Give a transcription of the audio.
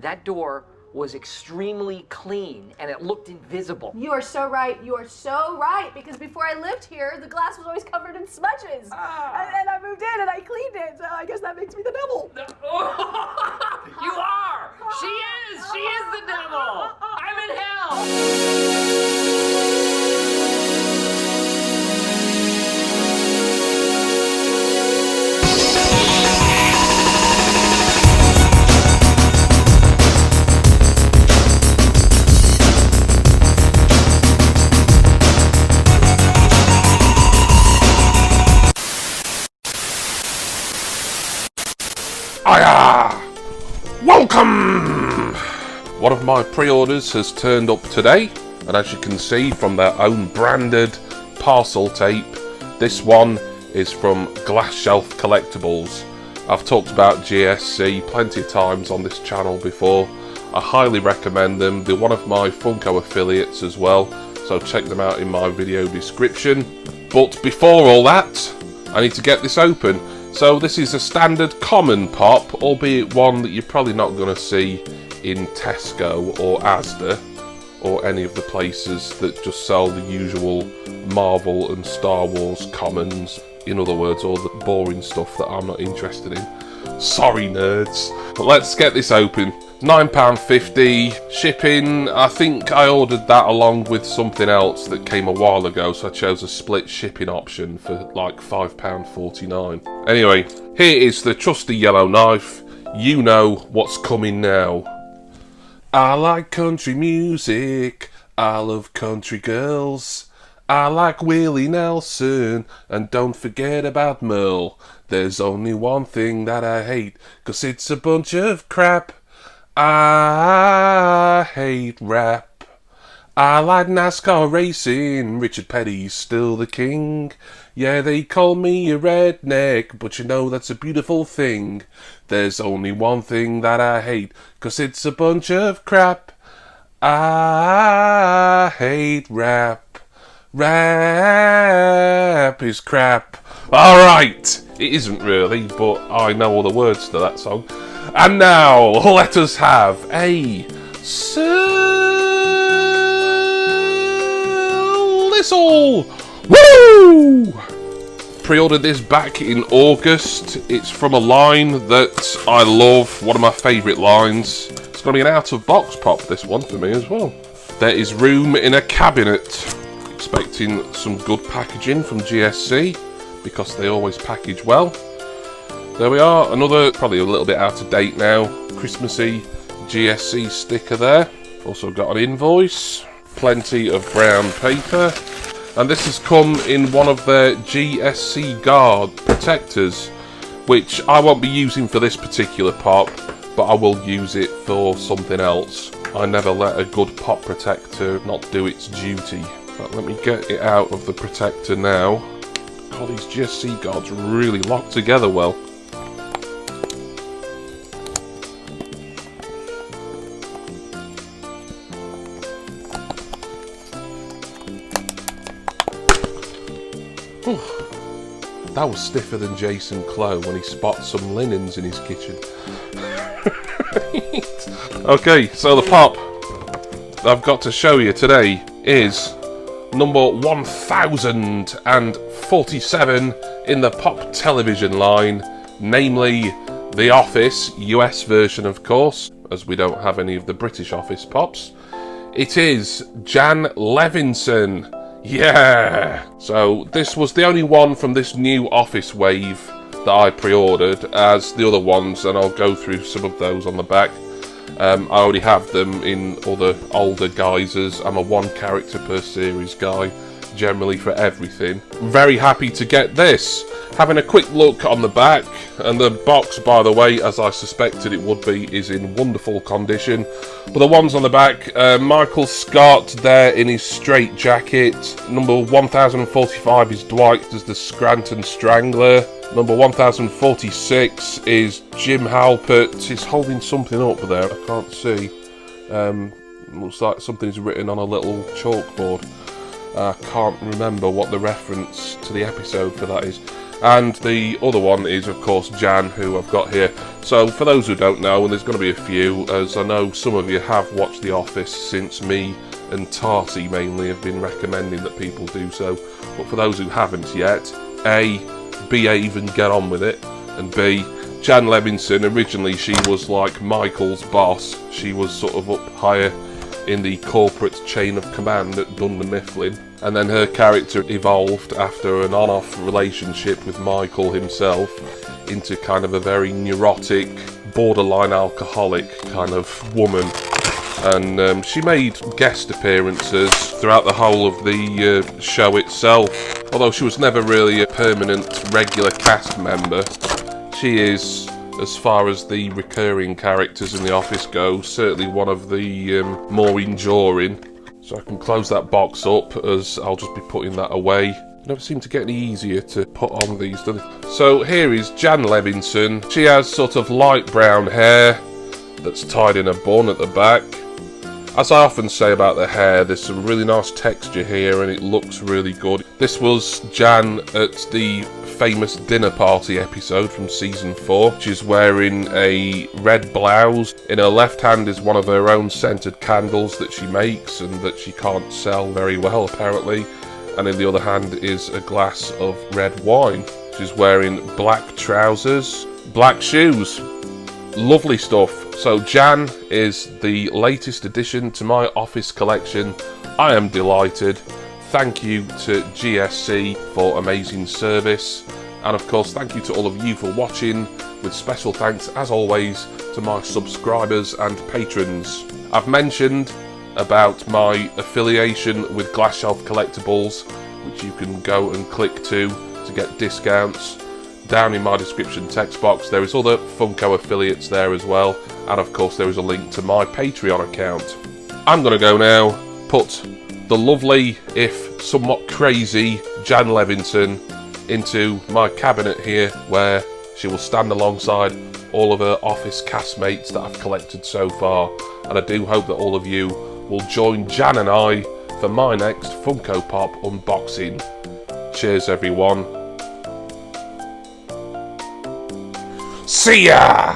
That door was extremely clean and it looked invisible. You are so right. You are so right. Because before I lived here, the glass was always covered in smudges. And I moved in and I cleaned it. So I guess that makes me the devil. You are! She is! She is the devil! I'm in hell! Welcome! One of my pre-orders has turned up today, and as you can see from their own branded parcel tape, this one is from Glass Shelf Collectibles. I've talked about GSC plenty of times on this channel before. I highly recommend them. They're one of my Funko affiliates as well, so check them out in my video description. But before all that, I need to get this open. So this is a standard common pop, albeit one that you're probably not going to see in Tesco or Asda or any of the places that just sell the usual Marvel and Star Wars commons. In other words, all the boring stuff that I'm not interested in. Sorry nerds. But let's get this open. £9.50 shipping. I think I ordered that along with something else that came a while ago, so I chose a split shipping option for like £5.49. Anyway, here is the trusty yellow knife. You know what's coming now. I like country music. I love country girls. I like Willie Nelson, and don't forget about Merle. There's only one thing that I hate, 'cause it's a bunch of crap. I hate rap. I like NASCAR racing, Richard Petty's still the king. Yeah, they call me a redneck, but you know that's a beautiful thing. There's only one thing that I hate, 'cause it's a bunch of crap. I hate rap. Rap is crap. Alright, it isn't really, but I know all the words to that song. And now, let us have a Slistle! Woo! Pre-ordered this back in August. It's from a line that I love, one of my favourite lines. It's going to be an out-of-box pop, this one, for me as well. There is room in a cabinet. Expecting some good packaging from GSC, because they always package well. There we are, another, probably a little bit out of date now, Christmassy GSC sticker there. Also got an invoice, plenty of brown paper, and this has come in one of their GSC Guard protectors, which I won't be using for this particular pop, but I will use it for something else. I never let a good pop protector not do its duty. But let me get it out of the protector now. God, these GSC Guards really lock together well. That was stiffer than Jason Clough when he spots some linens in his kitchen. Okay, so the pop I've got to show you today is number 1047 in the pop television line, namely The Office, US version of course, as we don't have any of the British Office pops. It is Jan Levinson. Yeah! So this was the only one from this new Office wave that I pre-ordered, as the other ones, and I'll go through some of those on the back. I already have them in other older guises. I'm a one character per series guy, generally for everything. Very happy to get this. Having a quick look on the back, and the box, by the way, as I suspected it would be, is in wonderful condition. But the ones on the back, Michael Scott there in his straight jacket. Number 1045 is Dwight as the Scranton Strangler. Number 1046 is Jim Halpert. He's holding something up there, I can't see. Looks like something's written on a little chalkboard. I can't remember what the reference to the episode for that is. And the other one is, of course, Jan, who I've got here. So for those who don't know, and there's going to be a few, as I know some of you have watched The Office since me and Tarsi mainly have been recommending that people do so, but for those who haven't yet, A, behave and get on with it, and B, Jan Levinson, originally she was like Michael's boss. She was sort of up higher in the corporate chain of command at Dunder Mifflin, and then her character evolved after an on-off relationship with Michael himself into kind of a very neurotic, borderline alcoholic kind of woman. And she made guest appearances throughout the whole of the show itself. Although she was never really a permanent regular cast member, she is, as far as the recurring characters in The Office go, certainly one of the more enduring. So I can close that box up, as I'll just be putting that away. Never seem to get any easier to put on these, does it? So here is Jan Levinson. She has sort of light brown hair that's tied in a bun at the back. As I often say about the hair, there's some really nice texture here and it looks really good. This was Jan at the famous dinner party episode from season 4. She's wearing a red blouse. In her left hand is one of her own scented candles that she makes and that she can't sell very well apparently. And in the other hand is a glass of red wine. She's wearing black trousers, black shoes. Lovely stuff. So Jan is the latest addition to my Office collection. I am delighted. Thank you to GSC for amazing service. And of course, thank you to all of you for watching, with special thanks, as always, to my subscribers and patrons. I've mentioned about my affiliation with Glass Shelf Collectibles, which you can go and click to get discounts. Down in my description text box, there is other Funko affiliates there as well, and of course there is a link to my Patreon account. I'm going to go now, put the lovely, if somewhat crazy, Jan Levinson into my cabinet here, where she will stand alongside all of her Office castmates that I've collected so far, and I do hope that all of you will join Jan and I for my next Funko Pop unboxing. Cheers everyone. See ya!